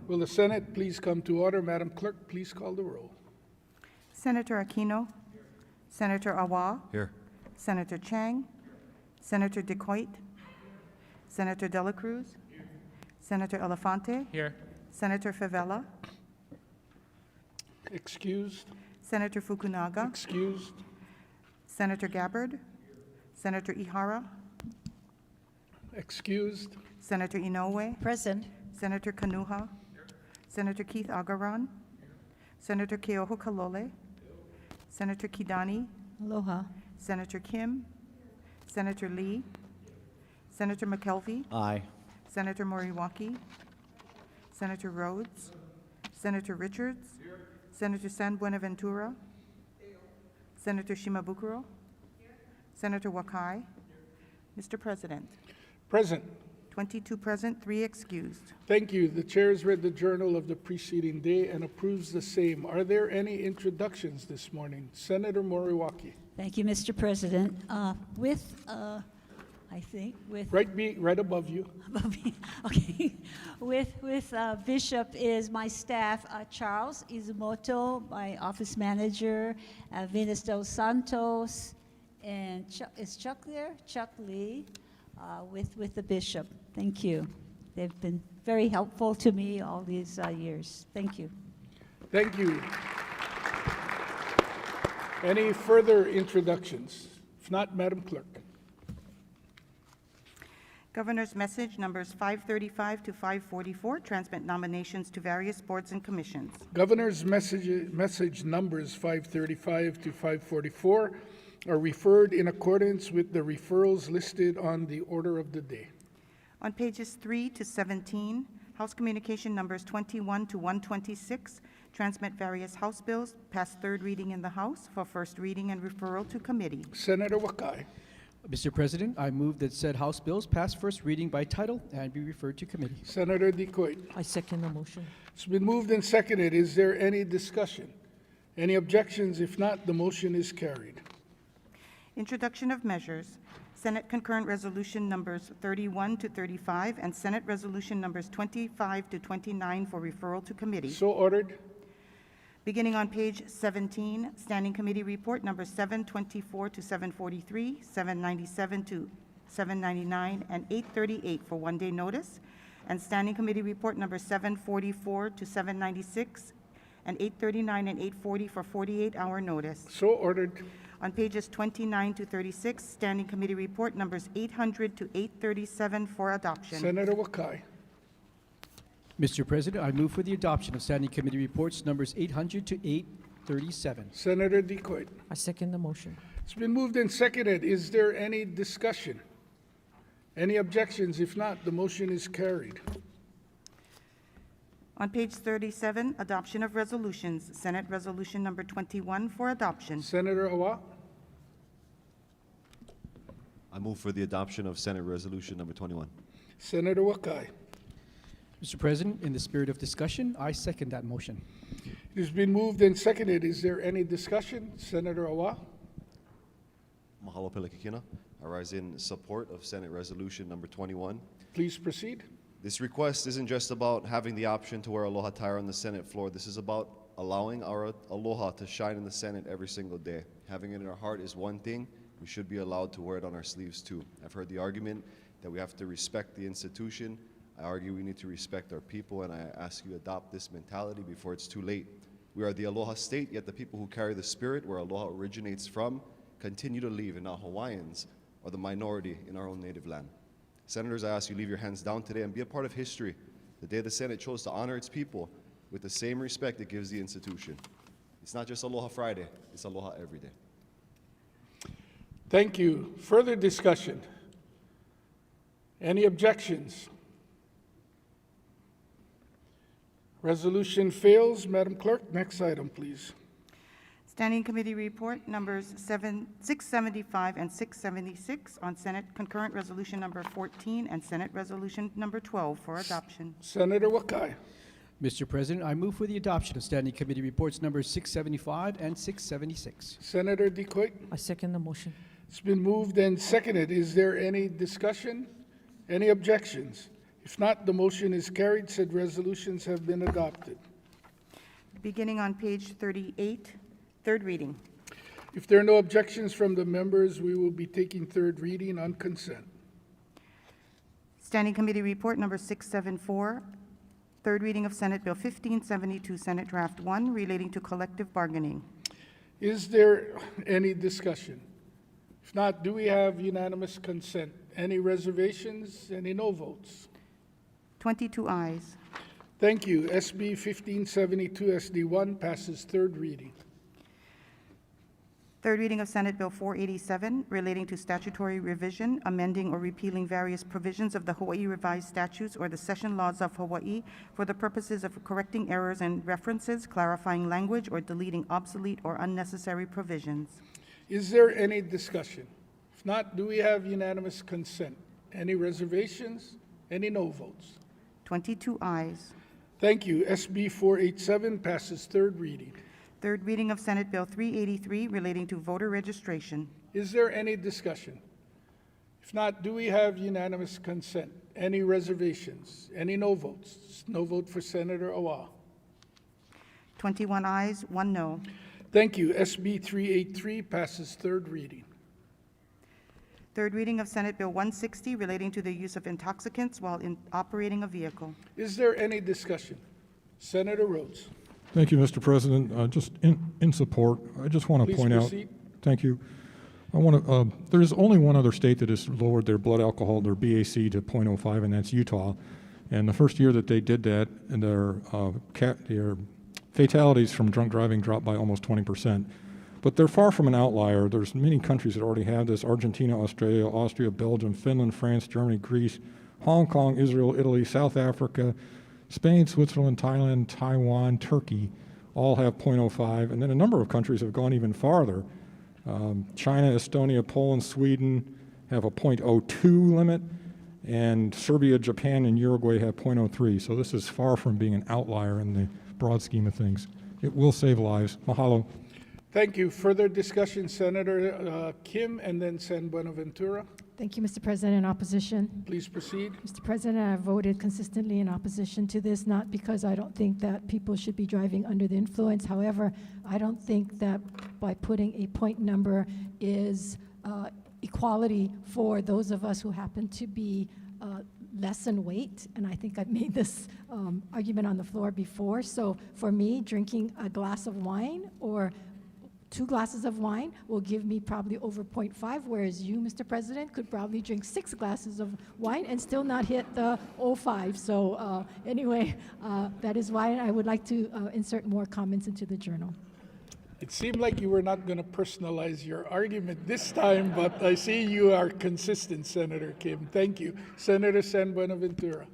Will the Senate please come to order? Madam Clerk, please call the roll. Senator Aquino. Senator Awa. Here. Senator Chang. Senator DeCoit. Senator Dela Cruz. Senator Elefante. Here. Senator Favela. Excused. Senator Fukunaga. Excused. Senator Gabbard. Senator Ihara. Excused. Senator Inoue. Present. Senator Kanuha. Senator Keith Agaran. Senator Keoho Kalole. Senator Kidani. Aloha. Senator Kim. Senator Lee. Senator McKelvey. Aye. Senator Moriwaki. Senator Rhodes. Senator Richards. Senator San Buenaventura. Senator Shimabukuro. Senator Wakai. Mr. President, Present. 22 present, 3 excused. Thank you. The chair has read the journal of the preceding day and approves the same. Are there any introductions this morning? Senator Moriwaki. Thank you, Mr. President. Right above you. Okay. With Bishop is my staff, Charles Izumoto, my office manager, Venus Dos Santos, and is Chuck there? Chuck Lee, with the Bishop. Thank you. They've been very helpful to me all these years. Thank you. Thank you. Any further introductions? If not, Madam Clerk. Governor's message numbers 535 to 544 transmit nominations to various boards and commissions. Governor's message numbers 535 to 544 are referred in accordance with the referrals listed on the order of the day. On pages 3 to 17, House Communication numbers 21 to 126 transmit various House bills past third reading in the House for first reading and referral to committee. Senator Wakai. Mr. President, I move that said House bills pass first reading by title and be referred to committee. Senator DeCoit. I second the motion. It's been moved and seconded. Is there any discussion? Any objections? If not, the motion is carried. Introduction of measures. Senate concurrent resolution numbers 31 to 35 and Senate resolution numbers 25 to 29 for referral to committee. So ordered. Beginning on page 17, Standing Committee Report numbers 724 to 743, 797 to 799, and 838 for one-day notice, and Standing Committee Report numbers 744 to 796, and 839 and 840 for 48-hour notice. So ordered. On pages 29 to 36, Standing Committee Report numbers 800 to 837 for adoption. Senator Wakai. Mr. President, I move for the adoption of Standing Committee Reports numbers 800 to 837. Senator DeCoit. I second the motion. It's been moved and seconded. Is there any discussion? Any objections? If not, the motion is carried. On page 37, adoption of resolutions. Senate Resolution number 21 for adoption. Senator Awa. I move for the adoption of Senate Resolution number 21. Senator Wakai. Mr. President, in the spirit of discussion, I second that motion. It has been moved and seconded. Is there any discussion? Senator Awa. Mahalo Pelekikina. I rise in support of Senate Resolution number 21. Please proceed. This request isn't just about having the option to wear aloha attire on the Senate floor. This is about allowing our aloha to shine in the Senate every single day. Having it in our heart is one thing. We should be allowed to wear it on our sleeves too. I've heard the argument that we have to respect the institution. I argue we need to respect our people, and I ask you to adopt this mentality before it's too late. We are the aloha state, yet the people who carry the spirit where aloha originates from continue to leave, and now Hawaiians are the minority in our own native land. Senators, I ask you leave your hands down today and be a part of history. The day the Senate chose to honor its people with the same respect it gives the institution. It's not just Aloha Friday, it's Aloha every day. Thank you. Further discussion? Any objections? Resolution fails. Madam Clerk, next item, please. Standing Committee Report numbers 675 and 676 on Senate Concurrent Resolution number 14 and Senate Resolution number 12 for adoption. Senator Wakai. Mr. President, I move for the adoption of Standing Committee Reports numbers 675 and 676. Senator DeCoit. I second the motion. It's been moved and seconded. Is there any discussion? Any objections? If not, the motion is carried. Said resolutions have been adopted. Beginning on page 38, third reading. If there are no objections from the members, we will be taking third reading on consent. Standing Committee Report Number 674, third reading of Senate Bill 1572, Senate Draft 1, relating to collective bargaining. Is there any discussion? If not, do we have unanimous consent? Any reservations? Any no votes? 22 ayes. Thank you. SB 1572 SD1 passes third reading. Third reading of Senate Bill 487, relating to statutory revision, amending or repealing various provisions of the Hawaii Revised Statutes or the Session Laws of Hawaii for the purposes of correcting errors and references, clarifying language, or deleting obsolete or unnecessary provisions. Is there any discussion? If not, do we have unanimous consent? Any reservations? Any no votes? 22 ayes. Thank you. SB 487 passes third reading. Third reading of Senate Bill 383, relating to voter registration. Is there any discussion? If not, do we have unanimous consent? Any reservations? Any no votes? No vote for Senator Awa. 21 ayes, 1 no. Thank you. SB 383 passes third reading. Third reading of Senate Bill 160, relating to the use of intoxicants while operating a vehicle. Is there any discussion? Senator Rhodes. Thank you, Mr. President. Just in support, I just want to Please point proceed. out. Thank you. I want to. There is only one other state that has lowered their blood alcohol, their BAC, to 0.05, and that's Utah. And the first year that they did that, and their fatalities from drunk driving dropped by almost 20%. But they're far from an outlier. There's many countries that already have this: Argentina, Australia, Austria, Belgium, Finland, France, Germany, Greece, Hong Kong, Israel, Italy, South Africa, Spain, Switzerland, Thailand, Taiwan, Turkey, all have 0.05, and then a number of countries have gone even farther. China, Estonia, Poland, Sweden have a 0.02 limit, and Serbia, Japan, and Uruguay have 0.03. So this is far from being an outlier in the broad scheme of things. It will save lives. Mahalo. Thank you. Further discussion, Senator Kim and then San Buenaventura. Thank you, Mr. President. In opposition. Please proceed. Mr. President, I voted consistently in opposition to this, not because I don't think that people should be driving under the influence. However, I don't think that by putting a point number is equality for those of us who happen to be less in weight. And I think I've made this argument on the floor before. So for me, drinking a glass of wine or 2 glasses of wine will give me probably over 0.5, whereas you, Mr. President, could probably drink 6 glasses of wine and still not hit the 0.5. So anyway, that is why I would like to insert more comments into the journal. It seemed like you were not going to personalize your argument this time, but I see you are consistent, Senator Kim. Thank you. Senator San Buenaventura.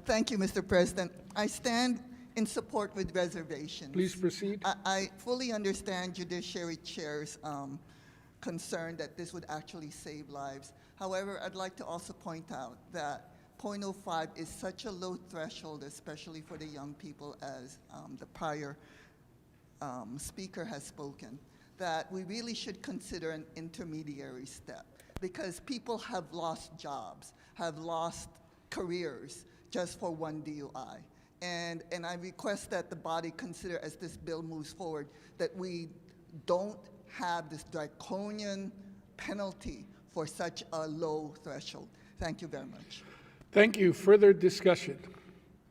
Thank you, Mr. President. I stand in support with reservations. Please proceed. I fully understand Judiciary Chair's concern that this would actually save lives. However, I'd like to also point out that 0.05 is such a low threshold, especially for the young people, as the prior speaker has spoken, that we really should consider an intermediary step, because people have lost jobs, have lost careers just for one DUI. And I request that the body consider, as this bill moves forward, that we don't have this draconian penalty for such a low threshold. Thank you very much. Thank you. Further discussion?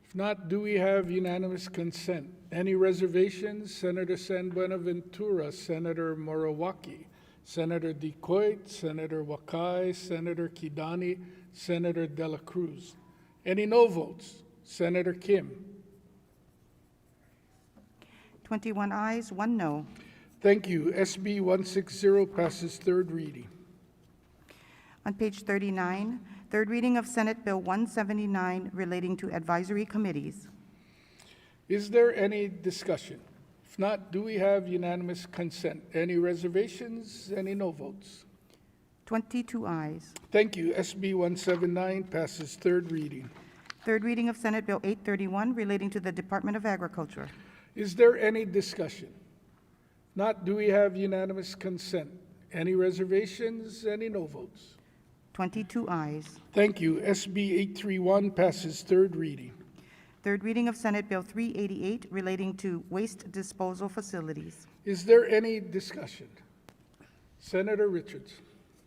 If not, do we have unanimous consent? Any reservations? Senator San Buenaventura, Senator Morawaki, Senator Decoit, Senator Wakai, Senator Kidani, Senator De La Cruz. Any no votes? Senator Kim. 21 ayes, 1 no. Thank you. SB 160 passes third reading. On page 39, third reading of Senate Bill 179, relating to advisory committees. Is there any discussion? If not, do we have unanimous consent? Any reservations? Any no votes? 22 ayes. Thank you. SB 179 passes third reading. Third reading of Senate Bill 831, relating to the Department of Agriculture. Is there any discussion? Not, do we have unanimous consent? Any reservations? Any no votes? 22 ayes. Thank you. SB 831 passes third reading. Third reading of Senate Bill 388 relating to waste disposal facilities. Is there any discussion? Senator Richards.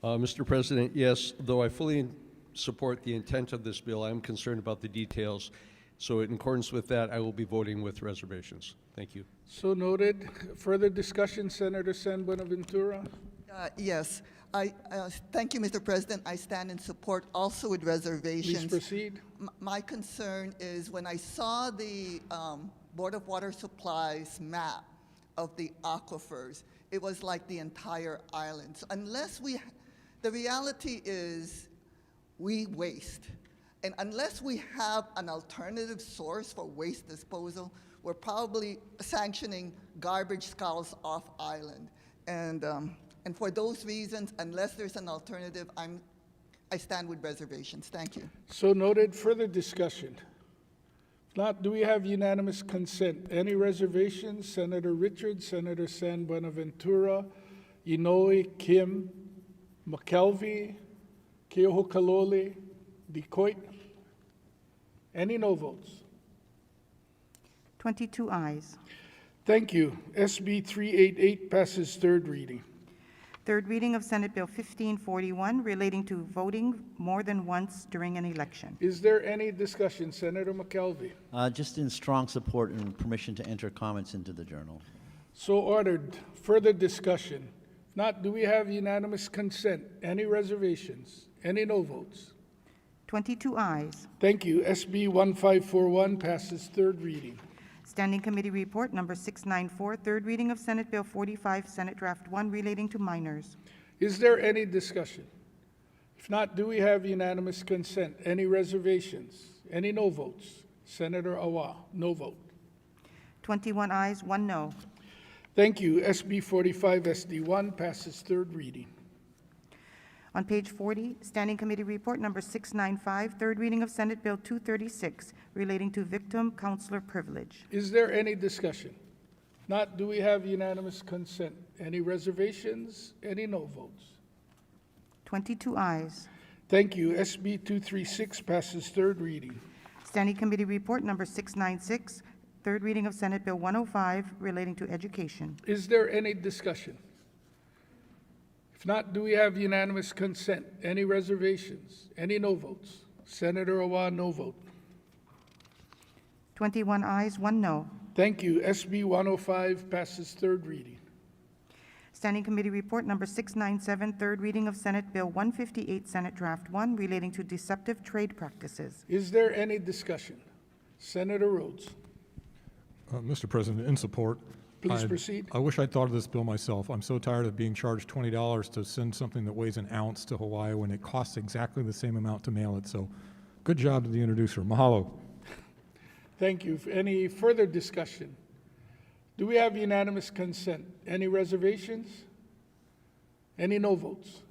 Mr. President, yes, though I fully support the intent of this bill, I'm concerned about the details. So in accordance with that, I will be voting with reservations. Thank you. So noted. Further discussion, Senator San Buenaventura? Yes. Thank you, Mr. President. I stand in support also with reservations. Please proceed. My concern is when I saw the Board of Water Supply's map of the aquifers, it was like the entire island. So the reality is we waste. And unless we have an alternative source for waste disposal, we're probably sanctioning garbage sculls off island. And for those reasons, unless there's an alternative, I stand with reservations. Thank you. So noted. Further discussion? If not, do we have unanimous consent? Any reservations? Senator Richards, Senator San Buenaventura, Inouye, Kim, McKelvey, Keohokalole, Decoit. Any no votes? 22 ayes. Thank you. SB 388 passes third reading. Third reading of Senate Bill 1541 relating to voting more than once during an election. Is there any discussion? Senator McKelvey. Just in strong support and permission to enter comments into the journal. So ordered. Further discussion? If not, do we have unanimous consent? Any reservations? Any no votes? 22 ayes. Thank you. SB 1541 passes third reading. Standing Committee Report Number 694, third reading of Senate Bill 45, Senate Draft 1 relating to minors. Is there any discussion? If not, do we have unanimous consent? Any reservations? Any no votes? Senator Awa, no vote. 21 ayes, 1 no. Thank you. SB 45 SD1 passes third reading. On page 40, Standing Committee Report Number 695, third reading of Senate Bill 236 relating to victim counselor privilege. Is there any discussion? If not, do we have unanimous consent? Any reservations? Any no votes? 22 ayes. Thank you. SB 236 passes third reading. Standing Committee Report Number 696, third reading of Senate Bill 105 relating to education. Is there any discussion? If not, do we have unanimous consent? Any reservations? Any no votes? Senator Awa, no vote. 21 ayes, 1 no. Thank you. SB 105 passes third reading. Standing Committee Report Number 697, third reading of Senate Bill 158, Senate Draft 1 relating to deceptive trade practices. Is there any discussion? Senator Rhodes. Mr. President, in support. Please proceed. I wish I'd thought of this bill myself. I'm so tired of being charged $20 to send something that weighs an ounce to Hawaii when it costs exactly the same amount to mail it. So good job to the introducer. Mahalo. Thank you. Any further discussion? Do we have unanimous consent? Any reservations? Any no votes?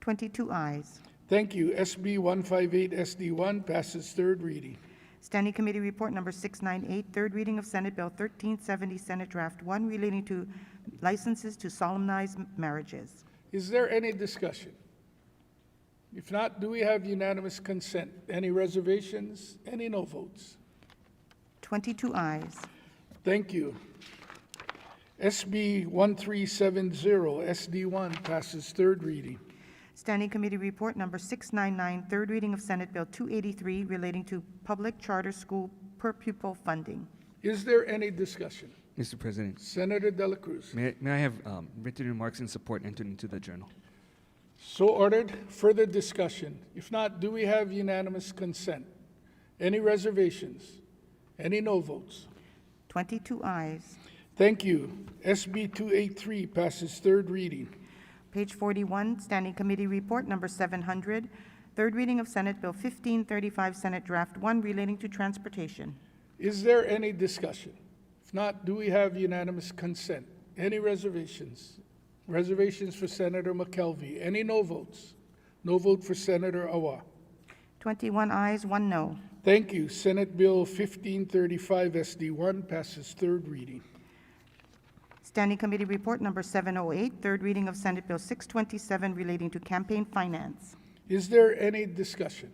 22 ayes. Thank you. SB 158 SD1 passes third reading. Standing Committee Report Number 698, third reading of Senate Bill 1370, Senate Draft 1 relating to licenses to solemnize marriages. Is there any discussion? If not, do we have unanimous consent? Any reservations? Any no votes? 22 ayes. Thank you. SB 1370 SD1 passes third reading. Standing Committee Report Number 699, third reading of Senate Bill 283 relating to public charter school per pupil funding. Is there any discussion? Mr. President, Senator De La Cruz. may I have written remarks in support entered into the journal? So ordered. Further discussion? If not, do we have unanimous consent? Any reservations? Any no votes? 22 ayes. Thank you. SB 283 passes third reading. Page 41, Standing Committee Report Number 700, third reading of Senate Bill 1535, Senate Draft 1 relating to transportation. Is there any discussion? If not, do we have unanimous consent? Any reservations? Reservations for Senator McKelvey. Any no votes? No vote for Senator Awa. 21 ayes, 1 no. Thank you. Senate Bill 1535 SD1 passes third reading. Standing Committee Report Number 708, third reading of Senate Bill 627 relating to campaign finance. Is there any discussion?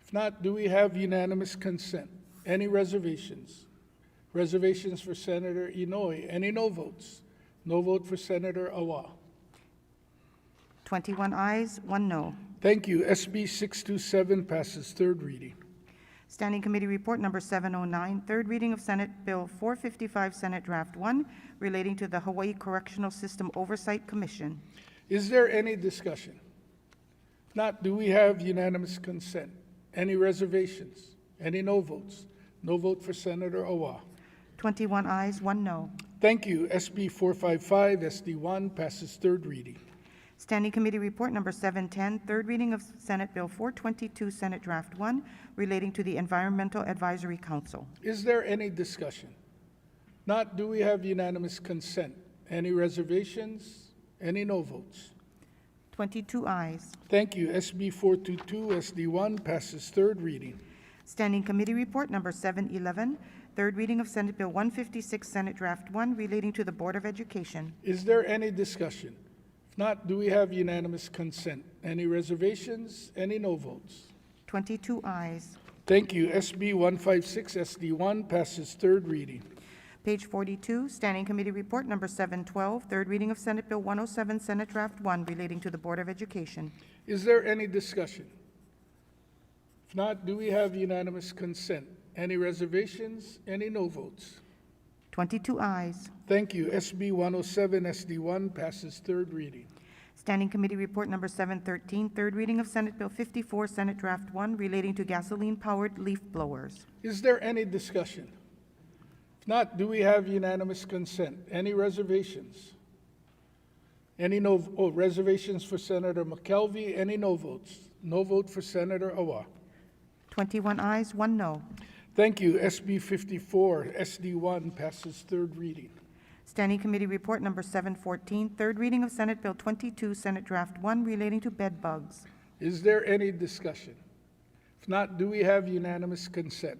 If not, do we have unanimous consent? Any reservations? Reservations for Senator Inouye. Any no votes? No vote for Senator Awa. 21 ayes, 1 no. Thank you. SB 627 passes third reading. Standing Committee Report Number 709, third reading of Senate Bill 455, Senate Draft 1, relating to the Hawaii Correctional System Oversight Commission. Is there any discussion? If not, do we have unanimous consent? Any reservations? Any no votes? No vote for Senator Awa. 21 ayes, 1 no. Thank you. SB 455, SD1 passes third reading. Standing Committee Report Number 710, third reading of Senate Bill 422, Senate Draft 1, relating to the Environmental Advisory Council. Is there any discussion? Not, do we have unanimous consent? Any reservations? Any no votes? 22 ayes. Thank you. SB 422, SD1 passes third reading. Standing Committee Report Number 711, third reading of Senate Bill 156, Senate Draft 1, relating to the Board of Education. Is there any discussion? If not, do we have unanimous consent? Any reservations? Any no votes? 22 ayes. Thank you. SB 156, SD1 passes third reading. Page 42, Standing Committee Report Number 712, third reading of Senate Bill 107, Senate Draft 1, relating to the Board of Education. Is there any discussion? If not, do we have unanimous consent? Any reservations? Any no votes? 22 ayes. Thank you. SB 107, SD1 passes third reading. Standing Committee Report Number 713, third reading of Senate Bill 54, Senate Draft 1, relating to gasoline-powered leaf blowers. Is there any discussion? If not, do we have unanimous consent? Any reservations? Any reservations for Senator McKelvey? Any no votes? No vote for Senator Awa. 21 ayes, 1 no. Thank you. SB 54, SD1 passes third reading. Standing Committee Report Number 714, third reading of Senate Bill 22, Senate Draft 1, relating to bed bugs. Is there any discussion? If not, do we have unanimous consent?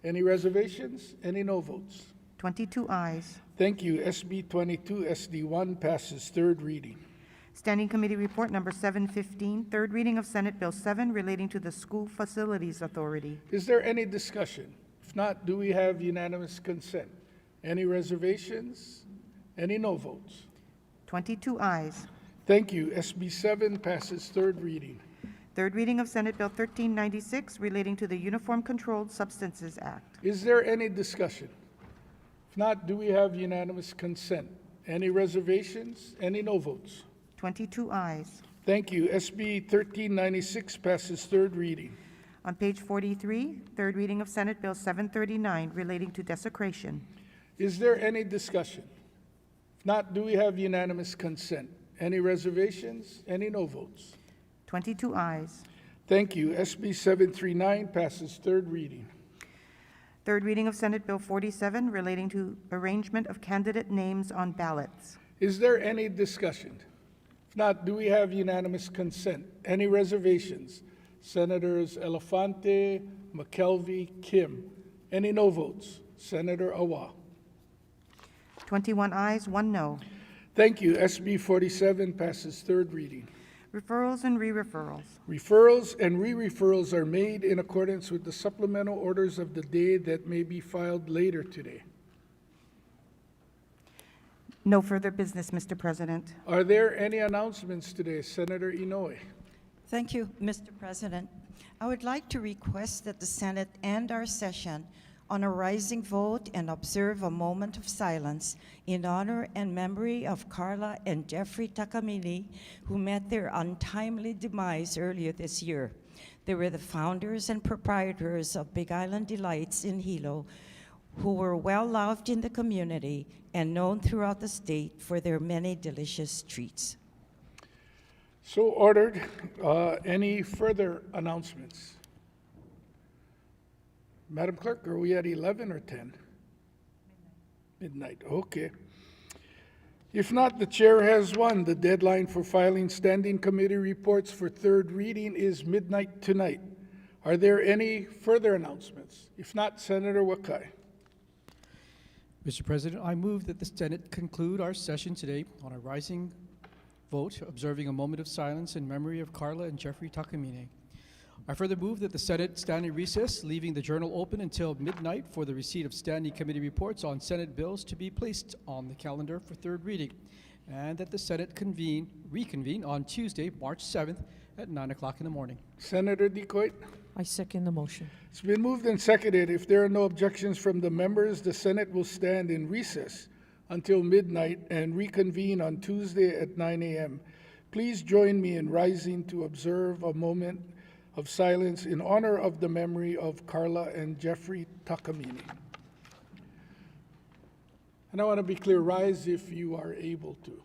Any reservations? Any no votes? 22 ayes. Thank you. SB 22, SD1 passes third reading. Standing Committee Report Number 715, third reading of Senate Bill 7, relating to the School Facilities Authority. Is there any discussion? If not, do we have unanimous consent? Any reservations? Any no votes? 22 ayes. Thank you. SB 7 passes third reading. Third reading of Senate Bill 1396, relating to the Uniform Controlled Substances Act. Is there any discussion? If not, do we have unanimous consent? Any reservations? Any no votes? 22 ayes. Thank you. SB 1396 passes third reading. On page 43, third reading of Senate Bill 739, relating to desecration. Is there any discussion? If not, do we have unanimous consent? Any reservations? Any no votes? 22 ayes. Thank you. SB 739 passes third reading. Third reading of Senate Bill 47, relating to arrangement of candidate names on ballots. Is there any discussion? If not, do we have unanimous consent? Any reservations? Senators Elefante, McKelvey, Kim. Any no votes? Senator Awa. 21 ayes, 1 no. Thank you. SB 47 passes third reading. Referrals and re-referrals. Referrals and re-referrals are made in accordance with the supplemental orders of the day that may be filed later today. No further business, Mr. President. Are there any announcements today? Senator Inouye. Thank you, Mr. President. I would like to request that the Senate end our session on a rising vote and observe a moment of silence in honor and memory of Carla and Jeffrey Takamini, who met their untimely demise earlier this year. They were the founders and proprietors of Big Island Delights in Hilo, who were well loved in the community and known throughout the state for their many delicious treats. So ordered. Any further announcements? Madam Clerk, are we at 11 or 10? Midnight, okay. If not, the chair has one. The deadline for filing standing committee reports for third reading is midnight tonight. Are there any further announcements? If not, Senator Wakai. Mr. President, I move that the Senate conclude our session today on a rising vote, observing a moment of silence in memory of Carla and Jeffrey Takamine. I further move that the Senate stand in recess, leaving the journal open until midnight for the receipt of standing committee reports on Senate bills to be placed on the calendar for third reading, and that the Senate reconvene on Tuesday, March 7th at 9 o'clock in the morning. Senator Decoit. I second the motion. It's been moved and seconded. If there are no objections from the members, the Senate will stand in recess until midnight and reconvene on Tuesday at 9 a.m. Please join me in rising to observe a moment of silence in honor of the memory of Carla and Jeffrey Takamine. And I want to be clear, rise if you are able to.